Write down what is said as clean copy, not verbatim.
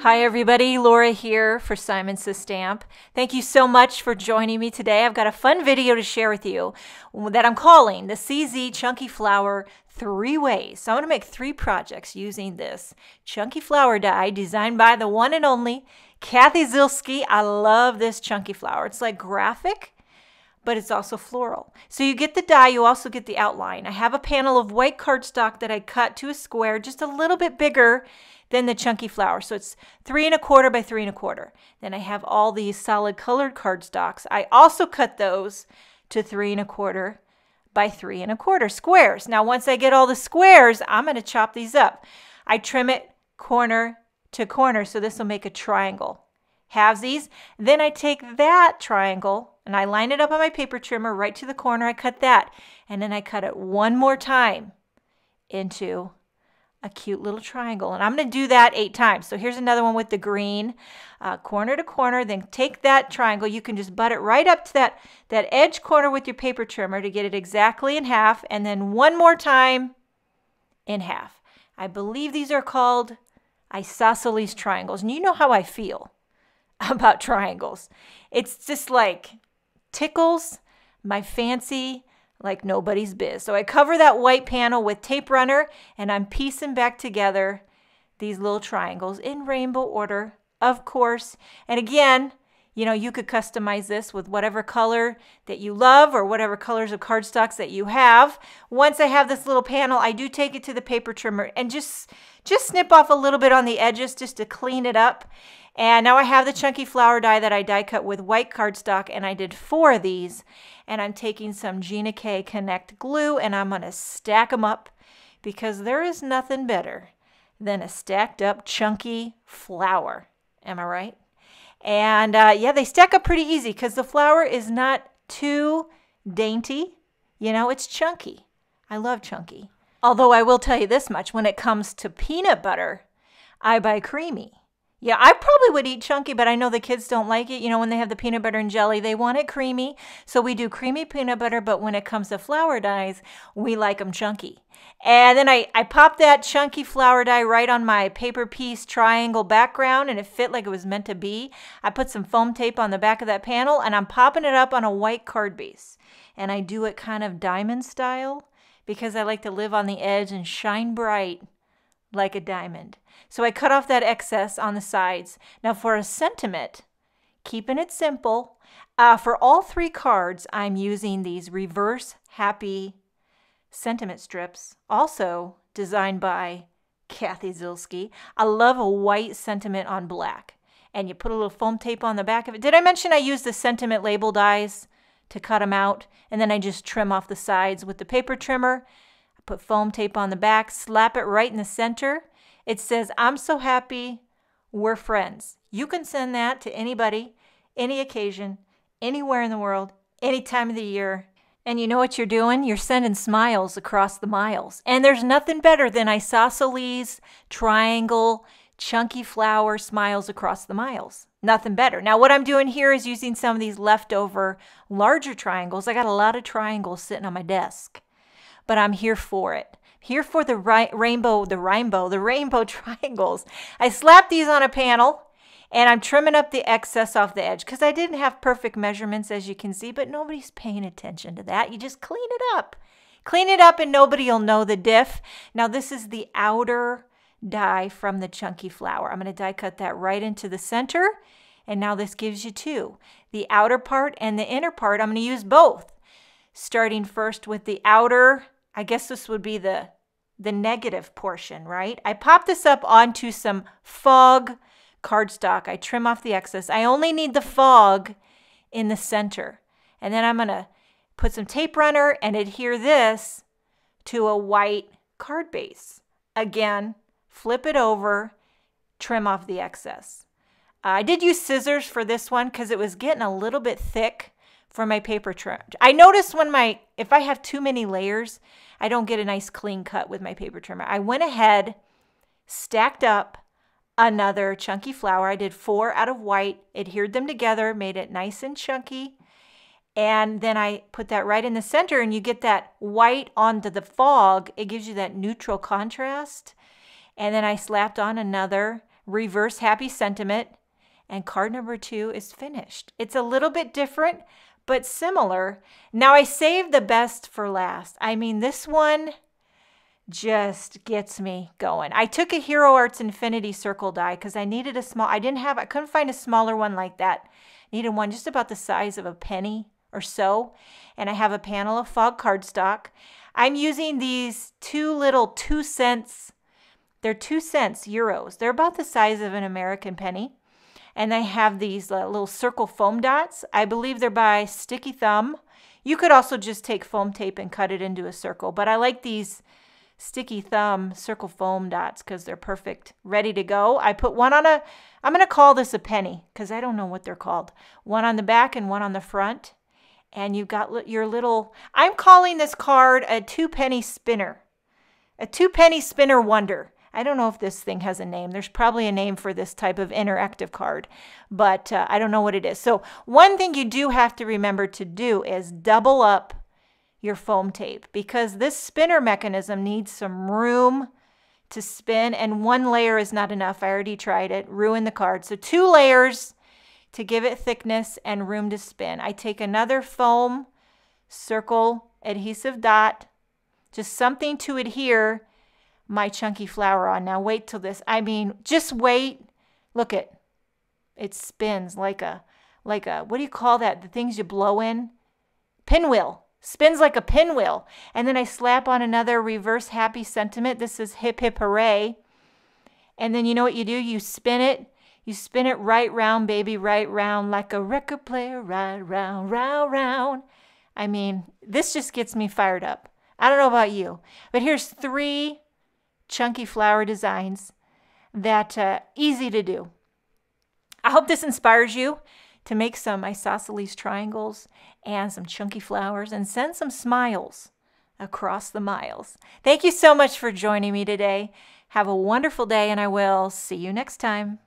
Hi everybody, Laura here for Simon Says Stamp. Thank you so much for joining me today. I've got a fun video to share with you that I'm calling the CZ Chunky Flower 3 Ways. So I'm going to make 3 projects using this chunky flower die designed by the one and only Kathy Zielske. I love this chunky flower. It's like graphic, but it's also floral. So you get the die, you also get the outline. I have a panel of white cardstock that I cut to a square, just a little bit bigger than the chunky flower. So it's 3 1/4 by 3 1/4. Then I have all these solid colored cardstocks. I also cut those to 3 1/4 by 3 1/4 squares. Now once I get all the squares, I'm going to chop these up. I trim it corner to corner, so this will make a triangle. Halvesies. Then I take that triangle and I line it up on my paper trimmer right to the corner. I cut that, and then I cut it one more time into a cute little triangle, and I'm going to do that 8 times. So here's another one with the green, corner to corner. Then take that triangle. You can just butt it right up to that edge corner with your paper trimmer to get it exactly in half, and then one more time in half. I believe these are called isosceles triangles, and you know how I feel about triangles. It's just like tickles my fancy like nobody's biz. So I cover that white panel with tape runner, and I'm piecing back together these little triangles in rainbow order, of course. And again, you know, you could customize this with whatever color that you love or whatever colors of cardstocks that you have. Once I have this little panel, I do take it to the paper trimmer and just snip off a little bit on the edges just to clean it up. And now I have the chunky flower die that I die cut with white cardstock, and I did 4 of these. And I'm taking some Gina K Connect glue, and I'm going to stack them up because there is nothing better than a stacked up chunky flower. Am I right? And yeah, they stack up pretty easy because the flower is not too dainty. You know, it's chunky. I love chunky. Although I will tell you this much, when it comes to peanut butter, I buy creamy. Yeah, I probably would eat chunky, but I know the kids don't like it. You know, when they have the peanut butter and jelly, they want it creamy. So we do creamy peanut butter, but when it comes to flower dies, we like them chunky. And then I popped that chunky flower die right on my paper piece triangle background, and it fit like it was meant to be. I put some foam tape on the back of that panel, and I'm popping it up on a white card base. And I do it kind of diamond style because I like to live on the edge and shine bright like a diamond. So I cut off that excess on the sides. Now for a sentiment, keeping it simple, for all 3 cards, I'm using these reverse happy sentiment strips, also designed by Kathy Zielske. I love a white sentiment on black. And you put a little foam tape on the back of it. Did I mention I use the sentiment label dies to cut them out? And then I just trim off the sides with the paper trimmer. I put foam tape on the back, slap it right in the center. It says, "I'm so happy, we're friends." You can send that to anybody, any occasion, anywhere in the world, any time of the year. And you know what you're doing? You're sending smiles across the miles. And there's nothing better than isosceles, triangle, chunky flower smiles across the miles. Nothing better. Now what I'm doing here is using some of these leftover larger triangles. I got a lot of triangles sitting on my desk, but I'm here for it. Here for the rainbow triangles. I slapped these on a panel, and I'm trimming up the excess off the edge because I didn't have perfect measurements, as you can see, but nobody's paying attention to that. You just clean it up. Clean it up and nobody will know the diff. Now this is the outer die from the chunky flower. I'm going to die cut that right into the center, and now this gives you 2. The outer part and the inner part, I'm going to use both. Starting first with the outer, I guess this would be the negative portion, right? I pop this up onto some fog cardstock. I trim off the excess. I only need the fog in the center. And then I'm going to put some tape runner and adhere this to a white card base. Again, flip it over, trim off the excess. I did use scissors for this one because it was getting a little bit thick for my paper trim. I noticed if I have too many layers, I don't get a nice clean cut with my paper trimmer. I went ahead, stacked up another chunky flower. I did 4 out of white, adhered them together, made it nice and chunky. And then I put that right in the center, and you get that white onto the fog. It gives you that neutral contrast. And then I slapped on another reverse happy sentiment, and card number 2 is finished. It's a little bit different, but similar. Now I saved the best for last. I mean, this one just gets me going. I took a Hero Arts Infinity Circle die because I needed a small, I couldn't find a smaller one like that. Needed one just about the size of a penny or so. And I have a panel of fog cardstock. I'm using these two little 2 cents. They're 2 cents euros. They're about the size of an American penny. And I have these little circle foam dots. I believe they're by Sticky Thumb. You could also just take foam tape and cut it into a circle. But I like these Sticky Thumb circle foam dots because they're perfect, ready to go. I put one on I'm going to call this a penny because I don't know what they're called. One on the back and one on the front. And you've got your little, I'm calling this card a 2-penny spinner. A 2-penny spinner wonder. I don't know if this thing has a name. There's probably a name for this type of interactive card, but I don't know what it is. So one thing you do have to remember to do is double up your foam tape because this spinner mechanism needs some room to spin, and 1 layer is not enough. I already tried it, ruined the card. So 2 layers to give it thickness and room to spin. I take another foam circle adhesive dot, just something to adhere my chunky flower on. Now wait till this, I mean, just wait. Look it spins like a, what do you call that? The things you blow in? Pinwheel. Spins like a pinwheel. And then I slap on another reverse happy sentiment. This is hip hip hooray. And then you know what you do? You spin it. You spin it right round, baby, right round, like a record player, right round, round, round. I mean, this just gets me fired up. I don't know about you, but here's 3 chunky flower designs that easy to do. I hope this inspires you to make some isosceles triangles and some chunky flowers and send some smiles across the miles. Thank you so much for joining me today. Have a wonderful day, and I will see you next time.